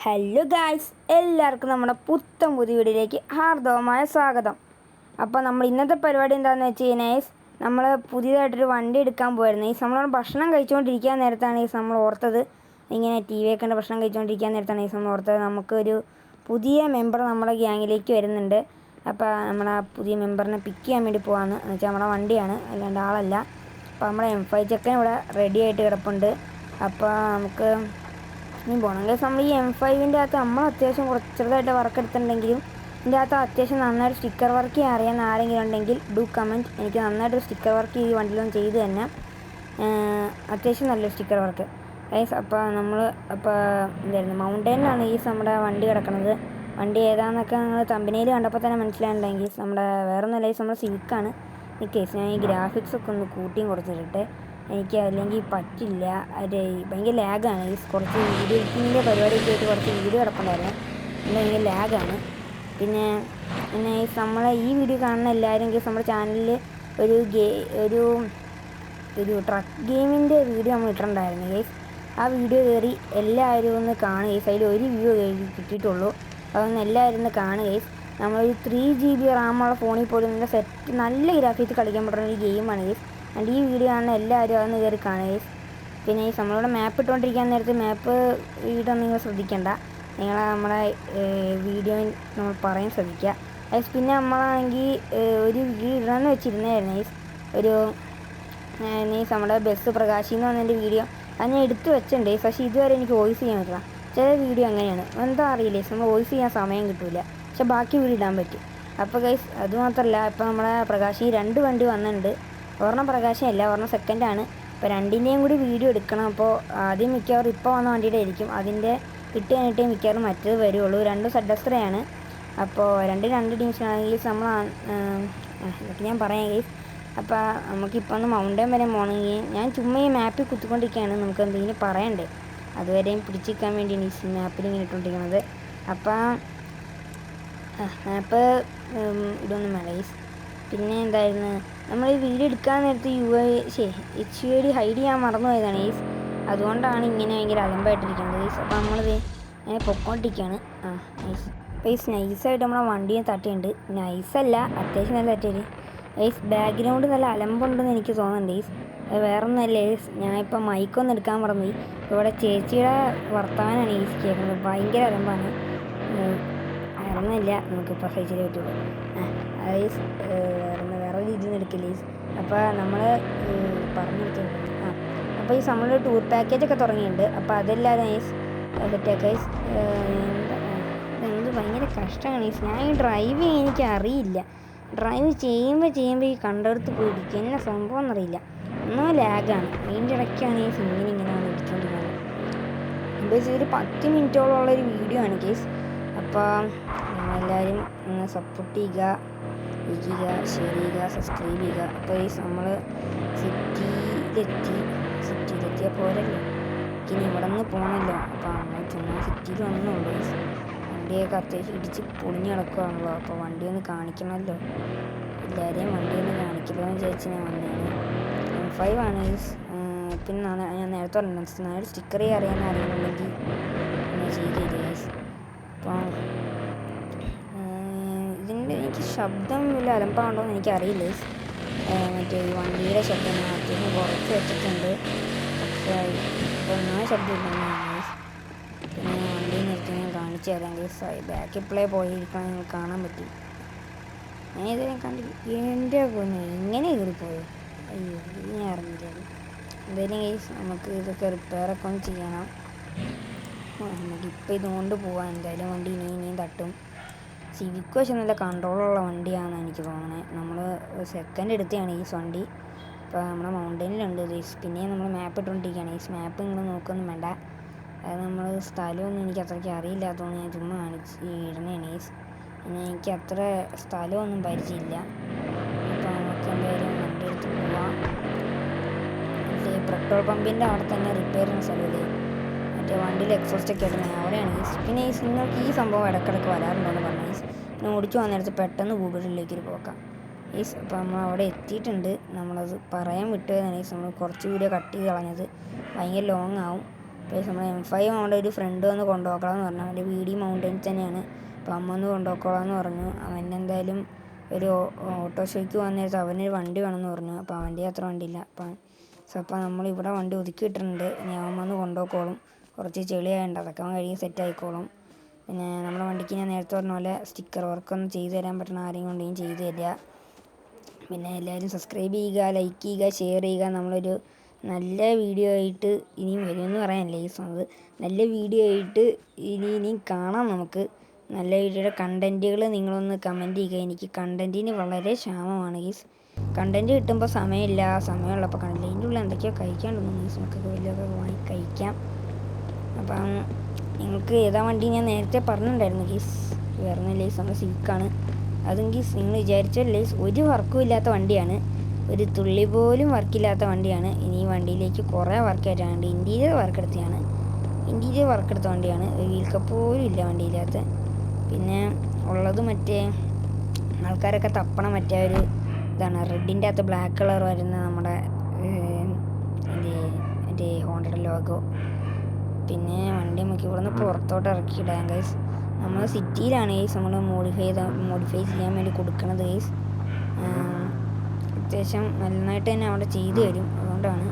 Hello guys, എല്ലാവർക്കും നമ്മുടെ പുത്തൻ പുതിയ വീഡിയോയിലേക്ക് ഹാർദവമായ സ്വാഗതം. അപ്പോൾ നമ്മൾ ഇന്നത്തെ പരിപാടി എന്താണെന്ന് വെച്ച് കഴിഞ്ഞാൽ നമ്മൾ പുതിയതായിട്ടൊരു വണ്ടി എടുക്കാൻ പോയിരുന്നു. നമ്മൾ ഭക്ഷണം കഴിച്ചുകൊണ്ടിരിക്കാൻ നേരത്താണ് നമ്മൾ ഓർത്തത്, ഇങ്ങനെ ടി വി ഒക്കെ ഉണ്ട് ഭക്ഷണം കഴിച്ചുകൊണ്ടിരിക്കാൻ നേരത്താണ് നമ്മൾ ഓർത്തത് നമുക്കൊരു പുതിയ മെമ്പർ നമ്മുടെ ഗ്യാങ്ങിലേക്ക് വരുന്നുണ്ട്. അപ്പോൾ നമ്മൾ ആ പുതിയ മെമ്പറിനെ പിക്ക് ചെയ്യാൻ വേണ്ടി പോകാമെന്ന് വെച്ചാൽ നമ്മുടെ വണ്ടിയാണ്, അല്ലാണ്ട് ആളല്ല. അപ്പോൾ നമ്മുടെ M5 ചെക്കൻ ഇവിടെ റെഡി ആയിട്ട് കിടപ്പുണ്ട്. അപ്പോൾ നമുക്ക് ഇനി പോകണമെങ്കിൽ നമ്മൾ ഈ M5ൻ്റെ അകത്ത് നമ്മൾ അത്യാവശ്യം ചെറുതായിട്ട് വർക്ക് എടുത്തിട്ടുണ്ടെങ്കിലും ഇതിൻ്റെ അകത്ത് അത്യാവശ്യം നന്നായിട്ട് സ്റ്റിക്കർ വർക്ക് ചെയ്യാൻ അറിയാവുന്ന ആരെങ്കിലും ഉണ്ടെങ്കിൽ ഡു കമൻറ്റ്. എനിക്ക് നന്നായിട്ട് സ്റ്റിക്കർ വർക്ക് ഈ വണ്ടിയിലൊന്നും ചെയ്ത് തന്നെ അത്യാവശ്യം നല്ലൊരു സ്റ്റിക്കർ വർക്ക് ഗൈസ്. അപ്പോൾ നമ്മൾ എന്തായിരുന്നു മൗണ്ടൈനിലാണ് നമ്മുടെ വണ്ടി കിടക്കുന്നത്. വണ്ടി ഏതാണെന്നൊക്കെ നിങ്ങൾ തമ്പനയിൽ കണ്ടപ്പോൾ തന്നെ മനസ്സിലായിട്ടുണ്ടെങ്കിൽ നമ്മുടെ വേറെ ഒന്നുമല്ല, നമ്മുടെ സിവിക്കാണ്. ഈ കേസ് ഞാൻ ഈ ഗ്രാഫിക്സ് ഒക്കെ ഒന്ന് കൂട്ടിയും കുറച്ചിട്ടെ, എനിക്ക് അല്ലെങ്കിൽ പറ്റില്ല. ഭയങ്കര ലാഗാണ്. ഈ കുറച്ച് വീഡിയോ എഡിറ്റിങ്ങിൻ്റെ പരിപാടിയൊക്കെ ആയിട്ട് കുറച്ച് വീഡിയോ കിടപ്പുണ്ടായിരുന്നു, ഭയങ്കര ലാഗാണ്. പിന്നെ നമ്മളെ ഈ വീഡിയോ കാണുന്ന എല്ലാവരും നമ്മുടെ ചാനലിൽ ഒരു ട്രക്ക് ഗെയിമിൻ്റെ വീഡിയോ നമ്മൾ ഇട്ടിട്ടുണ്ടായിരുന്നു ഗൈസ്. ആ വീഡിയോ കയറി എല്ലാവരും ഒന്ന് കാണുക ഗൈസ്. അതിൽ ഒരു വ്യൂ കിട്ടിയിട്ടുള്ളൂ, അതൊന്ന് എല്ലാവരും ഒന്ന് കാണുക ഗൈസ്. നമ്മളൊരു 3GB റാമുള്ള ഫോണിൽ പോലും നല്ല ഗ്രാഫിക്സ് കളിക്കാൻ പറ്റുന്ന ഒരു ഗെയിമാണ് ഗൈസ്. ആൻഡ് ഈ വീഡിയോ ആണ് എല്ലാവരും അതൊന്ന് കയറി കാണുക. പിന്നെ നമ്മളിവിടെ മാപ്പ് ഇട്ടുകൊണ്ടിരിക്കാൻ നേരത്ത് മാപ്പ് ഇടാൻ നിങ്ങൾ ശ്രദ്ധിക്കേണ്ട, നമ്മളെ വീഡിയോ നമ്മൾ പറയാൻ ശ്രദ്ധിക്കുക. പിന്നെ നമ്മളാണെങ്കിൽ ഒരു വീഡിയോ ഇടണമെന്ന് വെച്ചിരുന്നായിരുന്നു ഒരു നമ്മുടെ ബസ് പ്രകാശി എന്ന് പറഞ്ഞതിൻ്റെ വീഡിയോ അത് ഞാൻ എടുത്ത് വെച്ചിട്ടുണ്ട്. പക്ഷേ ഇതുവരെ എനിക്ക് വോയിസ് ചെയ്യാൻ പറ്റില്ല. ചില വീഡിയോ അങ്ങനെയാണ്, എന്താ അറിയില്ലേ, നമ്മൾ വോയിസ് ചെയ്യാൻ സമയം കിട്ടില്ല, പക്ഷെ ബാക്കി വീഡിയോ ഇടാൻ പറ്റും. അപ്പോൾ ഗൈസ് അതുമാത്രമല്ല, ഇപ്പോൾ നമ്മളെ പ്രകാശി 2 വണ്ടി വന്നിട്ടുണ്ട്. ഒരെണ്ണം പ്രകാശമല്ല, ഒരെണ്ണം സെക്കൻഡാണ്. അപ്പോൾ രണ്ടിൻ്റെയും കൂടി വീഡിയോ എടുക്കണം. അപ്പോൾ ആദ്യം മിക്കവാറും ഇപ്പോൾ വന്ന വണ്ടിയുടെ ആയിരിക്കും, അതിൻ്റെ കിട്ടിയാനിട്ടേ മിക്കവാറും മറ്റേത് വരുള്ളൂ. 2 സഡസ്ത്രയാണ്. അപ്പോൾ 2 ടീംസിനാണെങ്കിൽ ഇതൊക്കെ ഞാൻ പറയാം ഗൈസ്. അപ്പോൾ നമുക്കിപ്പോൾ ഒന്ന് മൗണ്ടൻ വരെ പോകണമെങ്കിൽ ഞാൻ ചുമ്മാ ഈ മാപ്പിൽ കുത്തിക്കൊണ്ടിരിക്കുകയാണ്, നമുക്ക് എന്തെങ്കിലും പറയണ്ടേ, അതുവരെയും പിടിച്ചിരിക്കാൻ വേണ്ടിയാണ് ഈ മാപ്പിൽ ഇങ്ങനെ ഇട്ടുകൊണ്ടിരിക്കുന്നത്. അപ്പോൾ മാപ്പ് ഇതൊന്നും വേണ്ട ഗൈസ്. പിന്നെ എന്തായിരുന്നു, നമ്മൾ ഈ വീഡിയോ എടുക്കാൻ നേരത്ത് HUID ഹൈഡ് ചെയ്യാൻ മറന്നു പോയതാണ് ഗൈസ്. അതുകൊണ്ടാണ് ഇങ്ങനെ ഭയങ്കര അലമ്പായിട്ടിരിക്കുന്നത് ഗൈസ്. അപ്പോൾ നമ്മളിത് അങ്ങനെ പൊക്കോണ്ടിരിക്കുകയാണ്. ഗൈസ് നൈസായിട്ട് നമ്മളെ വണ്ടിയെ തട്ടിയുണ്ട്. നൈസല്ല, അത്യാവശ്യം നല്ല തട്ടിയത് ഗൈസ്. ബാക്ക്ഗ്രൗണ്ട് നല്ല അലമ്പുണ്ടെന്ന് എനിക്ക് തോന്നുന്നുണ്ട് ഗൈസ്. അത് വേറെ ഒന്നുമല്ല ഗൈസ്, ഞാനിപ്പോൾ മൈക്കൊന്നും എടുക്കാൻ മറന്നു. ഇവിടെ ചേച്ചിയുടെ വർത്തമാനമാണ് ഗൈസ് കേൾക്കുന്നത്, ഭയങ്കര അലമ്പാണ്. വേറൊന്നുമില്ല, നമുക്കിപ്പോൾ സഹിച്ചേ പറ്റുള്ളൂ. ഗൈസ് വേറെ രീതിയിൽ നിന്ന് എടുക്കില്ല ഗൈസ്. അപ്പോൾ നമ്മൾ പറഞ്ഞെടുത്തിട്ടുണ്ട്. അപ്പോൾ നമ്മളൊരു ടൂർ പാക്കേജൊക്കെ തുടങ്ങിയിട്ടുണ്ട്. അപ്പോൾ അതെല്ലാവരും ഗൈസ് പറ്റിയ ഗൈസ്. എന്ത് ഭയങ്കര കഷ്ടമാണ് ഗൈസ്. ഞാൻ ഈ ഡ്രൈവ് ചെയ്യാൻ എനിക്ക് അറിയില്ല. ഡ്രൈവ് ചെയ്യുമ്പോൾ ഈ കണ്ടെടുത്ത് പോയി ഇരിക്കുക, എന്നെ സംഭവം എന്നറിയില്ല. ഒന്നും ലാഗാണ്, അതിൻ്റെ ഇടയ്ക്കാണ് ഗൈസ് ഇങ്ങനെയാണ് ഇരിച്ചുകൊണ്ടിരിക്കുന്നത്. ബേസ് ഒരു 10 മിനിറ്റോളമുള്ളൊരു വീഡിയോ ആണ് ഗൈസ്. അപ്പോൾ നിങ്ങളെല്ലാവരും ഒന്ന് സപ്പോർട്ട് ചെയ്യുക, ഷെയർ ചെയ്യുക, സബ്സ്ക്രൈബ് ചെയ്യുക. അപ്പോൾ നമ്മൾ സിറ്റിയിലെത്തിയാൽ പോരല്ലോ, ഇനി ഇവിടെ നിന്ന് പോകണമല്ലോ. അപ്പോൾ നമ്മൾ ചുമ്മാ സിറ്റിയിൽ വന്നുള്ളൂ. വണ്ടിയൊക്കെ അത്യാവശ്യം ഇടിച്ച് പൊളിഞ്ഞ് കിടക്കുകയാണല്ലോ, അപ്പോൾ വണ്ടി ഒന്ന് കാണിക്കണമല്ലോ, എല്ലാവരെയും വണ്ടി ഒന്ന് കാണിക്കല്ലോ എന്ന് വിചാരിച്ച് ഞാൻ വന്നതാണ്. M5 ആണ് ഗൈസ്. പിന്നെ ഞാൻ നേരത്തെ പറഞ്ഞു, സ്റ്റിക്കർ അറിയാൻ അറിയുന്നുണ്ടെങ്കിൽ ചെയ്ത് ഗൈസ്. അപ്പോൾ ഇതിൻ്റെ എനിക്ക് ശബ്ദം വലിയ അലമ്പാണ്ടോ എന്ന് എനിക്കറിയില്ല. മറ്റേ ഈ വണ്ടിയുടെ ശബ്ദം ഞാൻ അത്യാവശ്യം കുറച്ച് വെച്ചിട്ടുണ്ട്, പക്ഷേ ഇപ്പോൾ ഒന്നും ശബ്ദമില്ല. പിന്നെ വണ്ടി നിർത്തി ഞാൻ കാണിച്ചു തരാം ഗൈസ്. ബാക്കിൽ പ്ലേ പോയിരിക്കണം, നിങ്ങൾക്ക് കാണാൻ പറ്റും. ഞാൻ ഇതുവരെ കണ്ടില്ല, എൻ്റെ കൊന്നു എങ്ങനെ കയറിപ്പോയോ, അയ്യോ ഇത് ഞാൻ അറിഞ്ഞില്ല. എന്തായാലും ഗൈസ് നമുക്ക് ഇതൊക്കെ റിപ്പയറൊക്കെ ഒന്ന് ചെയ്യണം. നമുക്കിപ്പോൾ ഇതുകൊണ്ട് പോവാം. എന്തായാലും വണ്ടി ഇനിയും തട്ടും. സിവിക്ക് പക്ഷെ നല്ല കൺട്രോളുള്ള വണ്ടിയാണെന്ന് എനിക്ക് തോന്നുന്നത്. നമ്മൾ സെക്കൻഡ് എടുത്തതാണ് ഈ വണ്ടി. ഇപ്പോൾ നമ്മുടെ മൗണ്ടൈനിലുണ്ട് ഗൈസ്. പിന്നെ നമ്മൾ മാപ്പ് ഇട്ടുകൊണ്ടിരിക്കുകയാണ് ഗൈസ്. മാപ്പ് നിങ്ങൾ നോക്കൊന്നും വേണ്ട, അത് നമ്മൾ സ്ഥലമൊന്നും എനിക്ക് അത്രയ്ക്ക് അറിയില്ലാത്തതുകൊണ്ട് ഞാൻ ചുമ്മാ ഇടുന്നതാണ് ഗൈസ്. പിന്നെ എനിക്ക് അത്ര സ്ഥലമൊന്നും പരിചയമില്ല. അപ്പോൾ നമുക്ക് എന്തായാലും വണ്ടി എടുത്ത് പോവാം. പെട്രോൾ പമ്പിൻ്റെ അവിടെ തന്നെ റിപ്പയർ ചെയ്യുന്ന സ്ഥലമില്ലേ, മറ്റേ വണ്ടിയിൽ എക്സോസ്റ്റൊക്കെ ഇടുന്നത് അവിടെയാണ് ഗൈസ്. പിന്നെ നിങ്ങൾക്ക് ഈ സംഭവം ഇടയ്ക്കിടയ്ക്ക് വരാറുണ്ടോയെന്ന് പറഞ്ഞു ഗൈസ്. പിന്നെ ഓടിച്ചു വന്നിടത്ത് പെട്ടെന്ന് ഗൂഗിളിലേക്ക് പോക്കാം ഗൈസ്. അപ്പോൾ നമ്മൾ അവിടെ എത്തിയിട്ടുണ്ട്. നമ്മളത് പറയാൻ വിട്ടുപോയതാണ് ഗൈസ്. നമ്മൾ കുറച്ച് വീഡിയോ കട്ട് ചെയ്ത് കളഞ്ഞത്, ഭയങ്കര ലോങ് ആവും. അപ്പോൾ നമ്മൾ M5 നമ്മുടെ ഒരു ഫ്രണ്ട് വന്ന് കൊണ്ടുപോക്കണമെന്ന് പറഞ്ഞു. അവൻ്റെ വീടി മൗണ്ടൻസ് തന്നെയാണ്. അപ്പോൾ അമ്മ ഒന്ന് കൊണ്ടുപോക്കോളാന്ന് പറഞ്ഞു. അവൻ എന്തായാലും ഒരു ഓട്ടോഷോയ്ക്ക് പോകാൻ നേരത്ത് അവനൊരു വണ്ടി വേണമെന്ന് പറഞ്ഞു. അപ്പോൾ അവൻ്റെ അത്ര വണ്ടിയില്ല. അപ്പോൾ നമ്മളിവിടെ വണ്ടി ഒതുക്കി ഇട്ടിട്ടുണ്ട്. ഇനി അവൻ വന്ന് കൊണ്ടുപോക്കോളും. കുറച്ച് ചെളിയായുണ്ട്, അതൊക്കെ അവൻ കഴുകി സെറ്റ് ആയിക്കോളും. പിന്നെ നമ്മുടെ വണ്ടിക്ക് ഞാൻ നേരത്തെ പറഞ്ഞ പോലെ സ്റ്റിക്കർ വർക്കൊന്നും ചെയ്തു തരാൻ പറ്റുന്ന ആരെയും കൊണ്ടെങ്കിലും ചെയ്തു തരിക. പിന്നെ എല്ലാവരും സബ്സ്ക്രൈബ് ചെയ്യുക, ലൈക്ക് ചെയ്യുക, ഷെയർ ചെയ്യുക. നമ്മളൊരു നല്ല വീഡിയോ ആയിട്ട് ഇനിയും വരുമെന്ന് പറയാനല്ലേ ഈ സമയത്ത്. നല്ല വീഡിയോ ആയിട്ട് ഇനിയും കാണാം നമുക്ക്. നല്ല വീഡിയോയുടെ കണ്ടൻറ്റുകൾ നിങ്ങളൊന്ന് കമൻറ്റ് ചെയ്യുക. എനിക്ക് കണ്ടൻറ്റിന് വളരെ ക്ഷാമമാണ് ഗീസ്. കണ്ടൻറ്റ് കിട്ടുമ്പോൾ സമയമുള്ളപ്പോൾ കണ്ടില്ല. ഇതിൻ്റെ ഉള്ളിൽ എന്തൊക്കെയോ കഴിക്കാണ്ടൊന്നും ഗീസ്. നമുക്കൊക്കെ വലിയൊക്കെ വാങ്ങി കഴിക്കാം. അപ്പം നിങ്ങൾക്ക് ഏതാ വണ്ടി ഞാൻ നേരത്തെ പറഞ്ഞിട്ടുണ്ടായിരുന്നു ഗീസ്. വേറെ ഗീസ് നമ്മുടെ സിവിക്കാണ്. അതും ഗീസ് നിങ്ങൾ വിചാരിച്ചല്ലേ, ഒരു വർക്കും ഇല്ലാത്ത വണ്ടിയാണ്. ഒരു തുള്ളി പോലും വർക്കില്ലാത്ത വണ്ടിയാണ്. ഇനി ഈ വണ്ടിയിലേക്ക് കുറേ വർക്ക് ആയിട്ടാണ്. ഇൻറ്റീരിയർ വർക്ക് എടുത്ത വണ്ടിയാണ്. ഒരു വീൽ കപ്പ് പോലും ഇല്ല വണ്ടിയില്ലാത്ത. പിന്നെ ഉള്ളത് മറ്റേ ആൾക്കാരൊക്കെ തപ്പണ മറ്റേ ഒരു ഇതാണ്, റെഡിൻ്റെ അകത്ത് ബ്ലാക്ക് കളർ വരുന്ന നമ്മുടെ മറ്റേ ഹോണ്ടയുടെ ലോഗോ. പിന്നെ വണ്ടി നമുക്ക് ഇവിടെ നിന്ന് പുറത്തോട്ട് ഇറക്കിയിടാം ഗൈസ്. നമ്മൾ സിറ്റിയിലാണ് ഗൈസ് നമ്മൾ മോഡിഫൈ ചെയ്യാൻ വേണ്ടി കൊടുക്കുന്നത് ഗൈസ്. അത്യാവശ്യം നന്നായിട്ട് തന്നെ അവിടെ ചെയ്തു തരും. അതുകൊണ്ടാണ്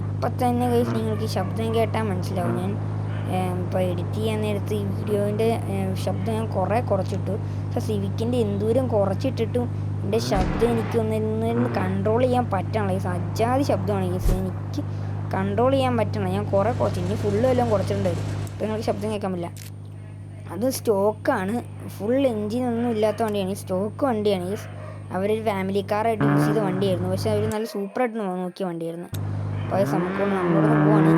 ഇപ്പം തന്നെ ഗൈസ് നിങ്ങൾക്ക് ഈ ശബ്ദം കേട്ടാൽ മനസ്സിലാവും. ഞാൻ ഇപ്പോൾ എഡിറ്റ് ചെയ്യാൻ നേരത്ത് ഈ വീഡിയോൻ്റെ ശബ്ദം ഞാൻ കുറച്ചിട്ടു. പക്ഷേ സിവിക്കിൻ്റെ എന്തോരം കുറച്ചിട്ടിട്ടും എൻ്റെ ശബ്ദം എനിക്കൊന്ന് കൺട്രോൾ ചെയ്യാൻ പറ്റണം ഗൈസ്. അജാതി ശബ്ദമാണ് ഗൈസ്, എനിക്ക് കൺട്രോൾ ചെയ്യാൻ പറ്റണം. ഞാൻ കുറച്ച് ഇനി ഫുള്ളും എല്ലാം കുറച്ചിട്ടുണ്ട്. അപ്പോൾ നിങ്ങൾക്ക് ശബ്ദം കേൾക്കാൻ പറ്റില്ല. അത് സ്റ്റോക്കാണ്, ഫുൾ എൻജിനൊന്നും ഇല്ലാത്ത വണ്ടിയാണ്. സ്റ്റോക്ക് വണ്ടിയാണ് ഗൈസ്. അവരൊരു ഫാമിലി കാറായിട്ട് യൂസ് ചെയ്ത വണ്ടിയായിരുന്നു. പക്ഷേ അവർ നല്ല സൂപ്പറായിട്ട് നോക്കിയ വണ്ടിയായിരുന്നു. അപ്പോൾ അത് നമ്മളോട് പോവാണ്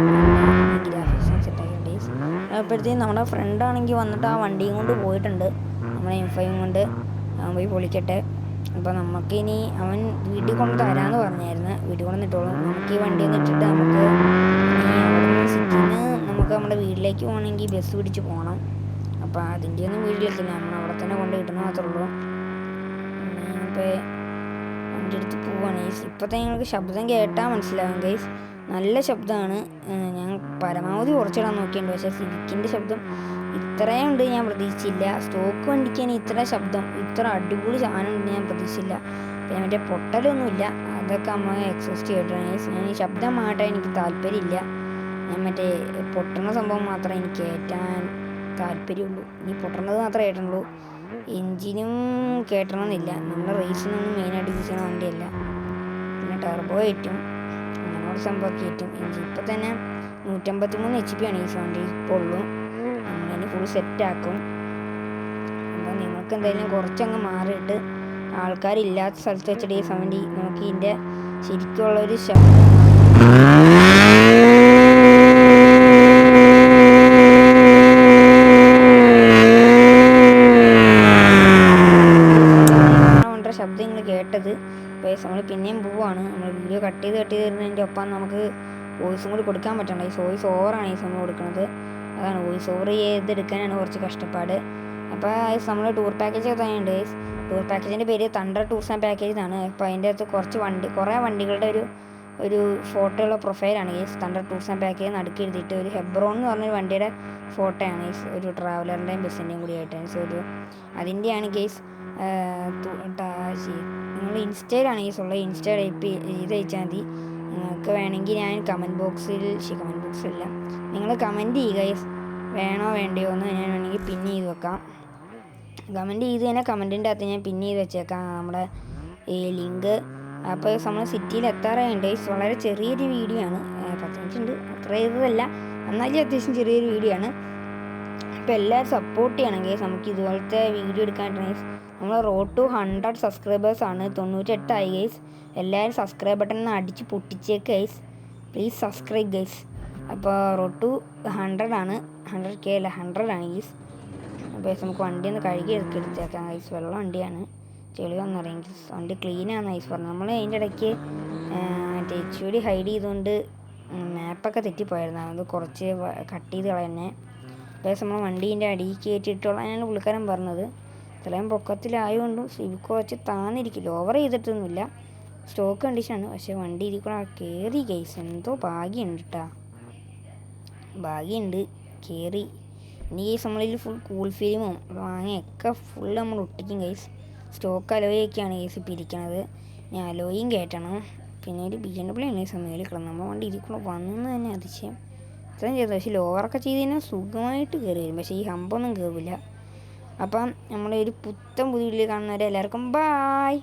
ഗ്രാഫിക്സ് സെറ്റാക്കിയിട്ട് ഗൈസ്. അപ്പോഴത്തേക്കും നമ്മുടെ ഫ്രണ്ടാണെങ്കിൽ വന്നിട്ട് ആ വണ്ടിയും കൊണ്ട് പോയിട്ടുണ്ട്. നമ്മളെ M5 കൊണ്ട് അവൻ പോയി പൊളിക്കട്ടെ. അപ്പോൾ നമുക്കിനി അവൻ വീട്ടിൽ കൊണ്ട് തരാമെന്ന് പറഞ്ഞായിരുന്നു. വീട്ടിൽ കൊണ്ടുവന്നിട്ടോളും. നമുക്ക് ഈ വണ്ടി ഒന്ന് ഇട്ടിട്ട് നമുക്ക് സിറ്റിയിൽ നിന്ന് നമുക്ക് നമ്മുടെ വീട്ടിലേക്ക് പോകണമെങ്കിൽ ബസ് പിടിച്ച് പോകണം. അപ്പോൾ അതിൻ്റെ ഒന്നും വീട്ടിലേക്കില്ല, നമ്മൾ അവിടെ തന്നെ കൊണ്ട് കിട്ടുന്ന മാത്രമേ ഉള്ളൂ. ഇപ്പോൾ വണ്ടി എടുത്ത് പോവാണ് ഗൈസ്. ഇപ്പോഴത്തെ ഞങ്ങൾക്ക് ശബ്ദം കേട്ടാൽ മനസ്സിലാവും ഗൈസ്, നല്ല ശബ്ദമാണ്. ഞാൻ പരമാവധി കുറച്ചിടാൻ നോക്കിയിട്ടുണ്ട്. പക്ഷേ സിവിക്കിൻ്റെ ശബ്ദം ഇത്രയും ഉണ്ട് ഞാൻ പ്രതീക്ഷിച്ചില്ല. സ്റ്റോക്ക് വണ്ടിക്കാണ് ഇത്ര ശബ്ദം, ഇത്ര അടിപൊളി സാധനം ഉണ്ട് ഞാൻ പ്രതീക്ഷിച്ചില്ല. പിന്നെ മറ്റേ പൊട്ടലൊന്നുമില്ല, അതൊക്കെ അമ്മ എക്സോസ്റ്റ് ചെയ്തിട്ടാണ്. ഞാൻ ഈ ശബ്ദം മാറ്റാൻ എനിക്ക് താല്പര്യമില്ല. ഞാൻ മറ്റേ പൊട്ടുന്ന സംഭവം മാത്രമേ എനിക്ക് കയറ്റാൻ താല്പര്യമുള്ളൂ. ഇനി പൊട്ടണത് മാത്രമേ കേട്ടുള്ളൂ. എൻജിനും കേട്ടണമെന്നില്ല. നമ്മുടെ റേസിനൊന്നും മെയിനായിട്ട് യൂസ് ചെയ്യുന്ന വണ്ടിയല്ല. പിന്നെ ടർബോ കയറ്റും, അങ്ങനെയുള്ള സംഭവമൊക്കെ കയറ്റും. എൻജിൻ ഇപ്പോൾ തന്നെ 153 HP ആണ് ഈ വണ്ടി ഇപ്പോൾ ഉള്ളൂ. അങ്ങനെ ഫുൾ സെറ്റാക്കും. അപ്പോൾ നിങ്ങൾക്ക് എന്തായാലും കുറച്ചങ്ങ് മാറിയിട്ട് ആൾക്കാരില്ലാത്ത സ്ഥലത്ത് വെച്ചിട്ട് ഈ വണ്ടി നമുക്ക് ഇതിൻ്റെ ശരിക്കുള്ളൊരു ശബ്ദം ശബ്ദം നിങ്ങൾ കേട്ടത്. അപ്പോൾ നമ്മൾ പിന്നെയും പോവാണ്. നമ്മൾ വീഡിയോ കട്ട് ചെയ്ത് തരുന്നതിൻ്റെ ഒപ്പം നമുക്ക് വോയിസും കൂടി കൊടുക്കാൻ പറ്റണ്ട. ഈ വോയിസ് ഓവറാണ് ഈ നമ്മൾ കൊടുക്കുന്നത്. അതാണ് വോയിസ് ഓവർ ചെയ്തെടുക്കാനാണ് കുറച്ച് കഷ്ടപ്പാട്. അപ്പോൾ നമ്മൾ ടൂർ പാക്കേജ് ഒക്കെ തന്നെയുണ്ട്. ടൂർ പാക്കേജിൻ്റെ പേര് തണ്ടർ ടൂർസ് ആൻഡ് പാക്കേജ് എന്നാണ്. അപ്പോൾ അതിൻ്റെ അകത്ത് കുറേ വണ്ടികളുടെ ഒരു ഫോട്ടോയുള്ള പ്രൊഫൈലാണ് guys. Thunder tours and package നടുക്കി എഴുതിയിട്ട് ഒരു ഹെബ്രോൺ എന്ന് പറഞ്ഞൊരു വണ്ടിയുടെ ഫോട്ടോയാണ് ഗേസ്. ഒരു ട്രാവലറിൻ്റെയും ബസ്സിൻ്റെയും കൂടി ആയിട്ടാണ്. സോ അതിൻ്റെയാണ് ഗേസ്. നിങ്ങൾ ഇൻസ്റ്റയിലാണ് ഗേസ് ഉള്ളത്. ഇൻസ്റ്റ ടൈപ്പ് ചെയ്ത് അയച്ചാൽ മതി. നിങ്ങൾക്ക് വേണമെങ്കിൽ ഞാൻ കമൻറ്റ് ബോക്സിലില്ല, നിങ്ങൾ കമൻറ്റ് ചെയ്യുക ഗേസ്, വേണോ വേണ്ടയോ എന്ന്. ഞാൻ വേണമെങ്കിൽ പിൻ ചെയ്ത് വെക്കാം. കമൻറ്റ് ചെയ്ത് തന്നെ കമൻറ്റിൻ്റെ അകത്ത് ഞാൻ പിൻ ചെയ്ത് വെച്ചേക്കാം നമ്മുടെ ഈ ലിങ്ക്. അപ്പോൾ നമ്മൾ സിറ്റിയിൽ എത്താറായുണ്ട്. വളരെ ചെറിയൊരു വീഡിയോ ആണ്, 10 മിനിറ്റ് ഉണ്ട്, അത്ര ഇതല്ല, എന്നാലും അത്യാവശ്യം ചെറിയൊരു വീഡിയോ ആണ്. അപ്പോൾ എല്ലാവരും സപ്പോർട്ട് ചെയ്യണം ഗേസ്. നമുക്ക് ഇതുപോലത്തെ വീഡിയോ എടുക്കാനായിട്ട് നമ്മൾ റോഡ് ടു 100 സബ്സ്ക്രൈബേഴ്സാണ്, 98 ആയി ഗേസ്. എല്ലാവരും സബ്സ്ക്രൈബ് ബട്ടൺ അടിച്ച് പൊട്ടിച്ചേക്ക് ഗൈസ്, പ്ലീസ് സബ്സ്ക്രൈബ് ഗൈസ്. അപ്പോൾ റോഡ് ടു 100 ആണ്, 100K അല്ല 100 ആണ് ഗൈസ്. അപ്പോൾ നമുക്ക് വണ്ടി ഒന്ന് കഴുകി എടുത്തേക്കാം ഗൈസ്. വെള്ളം വണ്ടിയാണ്, ചെളി വന്നറിയാം ഗൈസ്. വണ്ടി ക്ലീനാണ് ഗൈസ് പറഞ്ഞു. നമ്മൾ അതിൻ്റെ ഇടയ്ക്ക് മറ്റേ HUD ഹൈഡ് ചെയ്തുകൊണ്ട് മാപ്പൊക്കെ തെറ്റിപ്പോയായിരുന്നു. അത് കുറച്ച് കട്ട് ചെയ്ത് കളയുന്നത്. അപ്പോൾ നമ്മൾ വണ്ടീൻ്റെ അടിയിൽ കയറ്റിയിട്ടുള്ളതാണ് പുള്ളിക്കാരൻ പറഞ്ഞത്. ഇത്രയും പൊക്കത്തിലായതുകൊണ്ടും സിവിക്ക് വെച്ച് താന്നിരിക്കില്ല, ഓവർ ചെയ്തിട്ടൊന്നുമില്ല, സ്റ്റോക്ക് കണ്ടീഷനാണ്. പക്ഷേ വണ്ടി ഇതിൽ കൂടെ കയറി ഗൈസ്, എന്തോ ഭാഗ്യമുണ്ട് കേട്ടോ. ഭാഗ്യമുണ്ട് കയറി. ഇനി കേസ് നമ്മളിൽ ഫുൾ കൂൾ ഫിലിമും വാങ്ങിയൊക്കെ ഫുൾ നമ്മൾ ഒട്ടിക്കും കേസ്. സ്റ്റോക്ക് അലോയൊക്കെയാണ് കേസ് ഇപ്പം ഇരിക്കണത്. ഇനി അലോയും കയറ്റണം. പിന്നെ ഒരു BMW ആണ് സമയത്തിൽ കിടന്നത്. നമ്മൾ വണ്ടി ഇതിൽ കൂടെ വന്നെന്ന് തന്നെ അതിശയം. ഇത്രയും ചെയ്തു. പക്ഷേ ലോവറൊക്കെ ചെയ്ത് കഴിഞ്ഞാൽ സുഖമായിട്ട് കയറി വരും. പക്ഷേ ഈ ഹമ്പൊന്നും കയറില്ല. അപ്പം നമ്മളൊരു പുത്തൻ പുതിയ വീഡിയോ കാണുന്നവരെ എല്ലാവർക്കും ബായ്.